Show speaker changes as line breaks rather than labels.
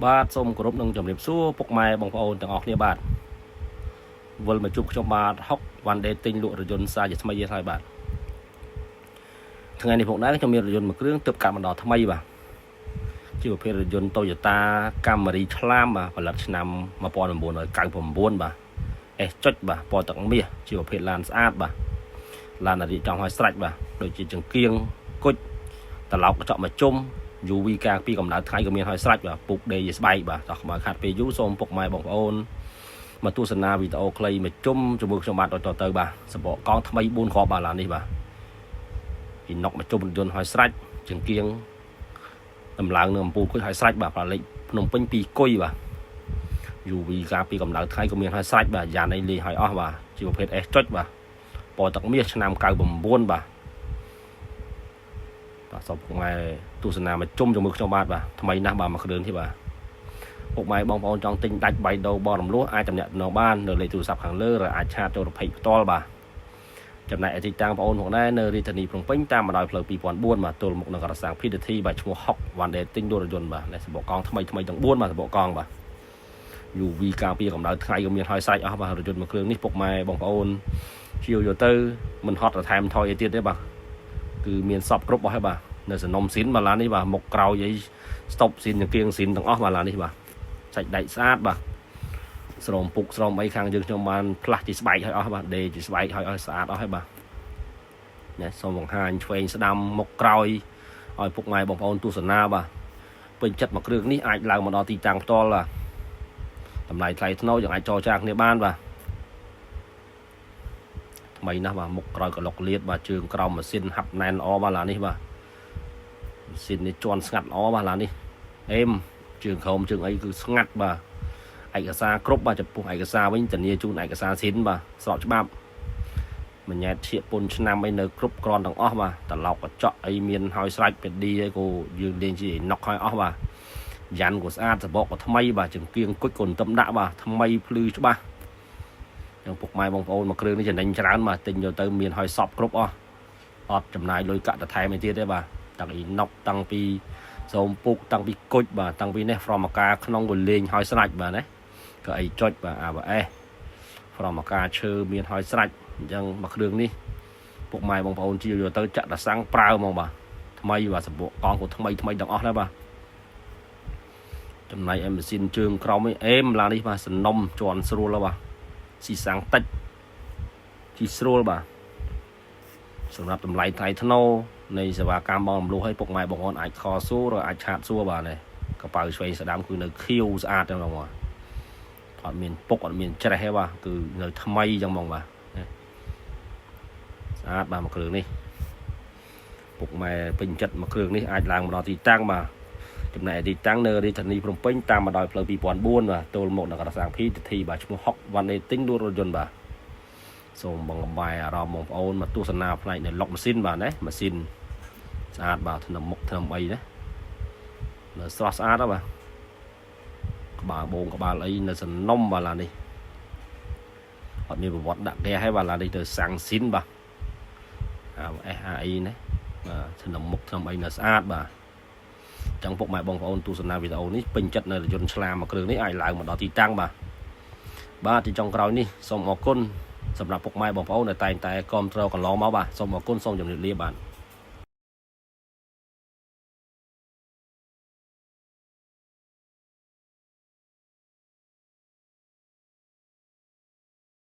បាទសូមគោរពនឹងជំរាបសួរពុកម៉ែបងប្អូនទាំងអស់គ្នាបាទវិលមកជួបខ្ញុំបាទហុកវ៉ាន់ដេទិញលក់រថយន្តសារជាថ្មីទៀតហើយបាទថ្ងៃនេះផងដែរខ្ញុំមានរថយន្តមួយគ្រឿងទើបកាត់មកដល់ថ្មីបាទជាប្រភេទរថយន្ត Toyota Camry ឆ្លាមបាទផលិតឆ្នាំ1999បាទ S ចុចបាទពណ៌ទឹកមាសជាប្រភេទឡានស្អាតបាទឡានរៀបចំឲ្យស្រេចបាទដូចជាចង្គៀងគុជត្រឡោកកញ្ចក់មកជុំ UV ការពីកម្ដៅថ្ងៃក៏មានឲ្យស្រេចបាទពុកដេកជាស្បែកបាទតោះខ្មៅខាត់ពេលយូរសូមពុកម៉ែបងប្អូនមកទស្សនាវីដេអូខ្លីមកជុំជាមួយខ្ញុំបាទទៅបាទសម្បកកង់ថ្មី4គ្រាប់បាទឡាននេះបាទពីណុកមកជុំរថយន្តឲ្យស្រេចចង្គៀងតម្លើងនៅអំពូលគុជឲ្យស្រេចបាទផ្លាលេខភ្នំពេញ2គុយបាទ UV ការពីកម្ដៅថ្ងៃក៏មានឲ្យស្រេចបាទយ៉ានអីលេងឲ្យអស់បាទជាប្រភេទ S ចុចបាទពណ៌ទឹកមាសឆ្នាំ99បាទបាទសូមពុកម៉ែទស្សនាមកជុំជាមួយខ្ញុំបាទថ្មីណាស់បាទមួយគ្រឿងនេះបាទពុកម៉ែបងប្អូនចង់ទិញដាច់បៃដូបរំលោះអាចតំណាក់តំណបាននៅលេខទូរស័ព្ទខាងលើឬអាចឆាតចូលរភ័យផ្ទាល់បាទចំណែកឯទីតាំងបងប្អូនផងដែរនៅរាជធានីភ្នំពេញតាមបណ្ដោយផ្លូវ2004បាទទល់មុខនឹងរសាំង PTT បាទឈ្មោះហុកវ៉ាន់ដេទិញលក់រថយន្តបាទនៃសម្បកកង់ថ្មីទាំង4បាទសម្បកកង់បាទ UV ការពារកម្ដៅថ្ងៃក៏មានឲ្យស្រេចអស់បាទរថយន្តមួយគ្រឿងនេះពុកម៉ែបងប្អូនជាវយកទៅមិនហត់ទៅថែមថយអីទៀតទេបាទគឺមានសពគ្រប់អស់ហើយបាទនៅសំណុំស៊ីនបាទឡាននេះបាទមុខក្រោយអីស្តុបស៊ីនទាំងគៀងស៊ីនទាំងអស់បាទឡាននេះបាទសាច់ដែកស្អាតបាទស្រោមពុកស្រោមអីខាងយើងខ្ញុំបានផ្លាស់ជាស្បែកឲ្យអស់បាទដេកជាស្បែកឲ្យស្អាតអស់ហើយបាទណែសូមបង្ហាញឆ្វេងស្ដាំមុខក្រោយឲ្យពុកម៉ែបងប្អូនទស្សនាបាទពេញចិត្តមួយគ្រឿងនេះអាចឡើងមកដល់ទីតាំងផ្ទាល់បាទតម្លៃថ្លៃថ្នូរយើងអាចចរចាគ្នាបានបាទថ្មីណាស់បាទមុខក្រោយកឡុកលៀតបាទជើងក្រោមម៉ាស៊ីនហាប់ណែនល្អបាទឡាននេះបាទម៉ាស៊ីននេះជន់ស្ងាត់ល្អបាទឡាននេះអេមជើងក្រោមជើងអីគឺស្ងាត់បាទឯកសារគ្រប់បាទចំពោះឯកសារវិញធានាជូនឯកសារស៊ីនបាទស្របច្បាប់មញ៉ែតឈៀកពុនឆ្នាំអីនៅគ្រប់គ្រាន់ទាំងអស់បាទត្រឡោកកញ្ចក់អីមានហើយស្រេចពេឌីអីក៏យើងលេងជាណុកឲ្យអស់បាទយ៉ាន់ក៏ស្អាតសបកក៏ថ្មីបាទចង្គៀងគុជក៏ទំដាក់បាទថ្មីភ្លឺច្បាស់យ៉ាងពុកម៉ែបងប្អូនមកគ្រឿងនេះចំណេញច្រើនបាទទិញយកទៅមានហើយសពគ្រប់អស់អត់ចំណាយលុយកាក់ទៅថែមអីទៀតទេបាទតាំងពីណុកតាំងពីសូមពុកតាំងពីគុជបាទតាំងពីនេះ from អាការក្នុងក៏លេងហើយស្រេចបាទណាក៏អីចុចបាទ ABS from អាការឈើមានហើយស្រេចអញ្ចឹងមកគ្រឿងនេះពុកម៉ែបងប្អូនជាយកទៅចាក់តសាំងប្រើហ្មងបាទថ្មីបាទសម្បកកង់ក៏ថ្មីទាំងអស់ដែរបាទចំណែកឯម៉ាស៊ីនជើងក្រោមអេមឡាននេះបាទសំណុំជន់ស្រួលបាទស៊ីសាំងតិចជីស្រួលបាទសម្រាប់តម្លៃថ្លៃថ្នូរនៃសេវាកម្មបងរំលោះឲ្យពុកម៉ែបងប្អូនអាចខលសួរឬអាចឆាតសួរបាទនេះកប៉ៅឆ្វេងស្ដាំគឺនៅខៀវស្អាតហ្នឹងបងអត់មានពុកអត់មានច្រេះទេបាទគឺនៅថ្មីចឹងហ្មងបាទស្អាតបាទមួយគ្រឿងនេះពុកម៉ែពេញចិត្តមួយគ្រឿងនេះអាចឡើងមកដល់ទីតាំងបាទចំណែកទីតាំងនៅរាជធានីភ្នំពេញតាមបណ្ដោយផ្លូវ2004បាទទល់មុខនឹងរសាំង PTT បាទឈ្មោះហុកវ៉ាន់ដេទិញលក់រថយន្តបាទសូមបងបាយអារម្មណ៍បងប្អូនមកទស្សនាផ្នែកនៃឡុកម៉ាស៊ីនបាទណាម៉ាស៊ីនស្អាតបាទថ្នមមុខថ្នមអីណានៅស្រស់ស្អាតបាទក្បាលបងក្បាលអីនៅសំណុំបាទឡាននេះអត់មានប្រវត្តិដាក់គេឲ្យបាទឡាននេះទៅសាំងស៊ីនបាទSAI ណាបាទថ្នមមុខថ្នមអីនៅស្អាតបាទចឹងពុកម៉ែបងប្អូនទស្សនាវីដេអូនេះពេញចិត្តនៅរថយន្តឆ្លាមមួយគ្រឿងនេះអាចឡើងមកដល់ទីតាំងបាទទីចុងក្រោយនេះសូមអរគុណសម្រាប់ពុកម៉ែបងប្អូនដែលតែងតែគាំទ្រកន្លងមកបាទសូមអរគុណសូមជម្រាបលាបាទ